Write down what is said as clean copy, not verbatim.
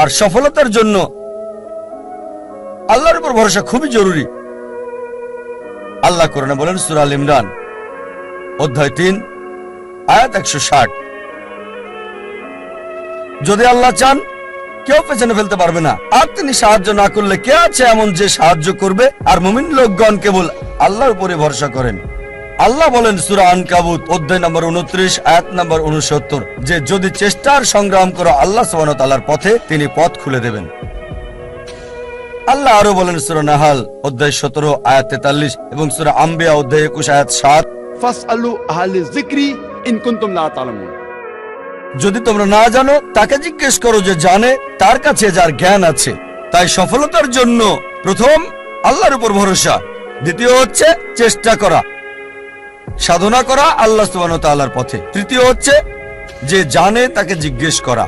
আর সফলতার জন্য আল্লাহর উপর ভরসা খুবই জরুরি। আল্লাহ কোরআনে বলেন সূরা আল ইমরান অধ্যায় 3 আয়াত 160, যদি আল্লাহ চান কেউ পেছনে ফেলতে পারবে না, আর তিনি সাহায্য না করলে কে আছে এমন যে সাহায্য করবে? আর মুমিন লোকগণ কেবল আল্লাহর উপরে ভরসা করেন। আল্লাহ বলেন সূরা আনকাবুত অধ্যায় নম্বর 29 আয়াত নম্বর 69 যে যদি চেষ্টার সংগ্রাম করো আল্লাহ সুবহানাহু ওয়া তাআলার পথে, তিনি পথ খুলে দেবেন। আল্লাহ আরো বলেন সূরা নাহাল অধ্যায় 17 আয়াত 43 এবং সূরা আম্বিয়া অধ্যায় 21 আয়াত 7, ফাসআলু আহলে যিকরি ইন কুনতুম লা তা'লামুন। যদি তোমরা না জানো তাকে জিজ্ঞেস করো যে জানে, তার কাছে যার জ্ঞান আছে। তাই সফলতার জন্য প্রথম আল্লাহর উপর ভরসা, দ্বিতীয় হচ্ছে চেষ্টা করা, সাধনা করা আল্লাহ সুবহানাহু ওয়া তাআলার পথে, তৃতীয় হচ্ছে যে জানে তাকে জিজ্ঞেস করা।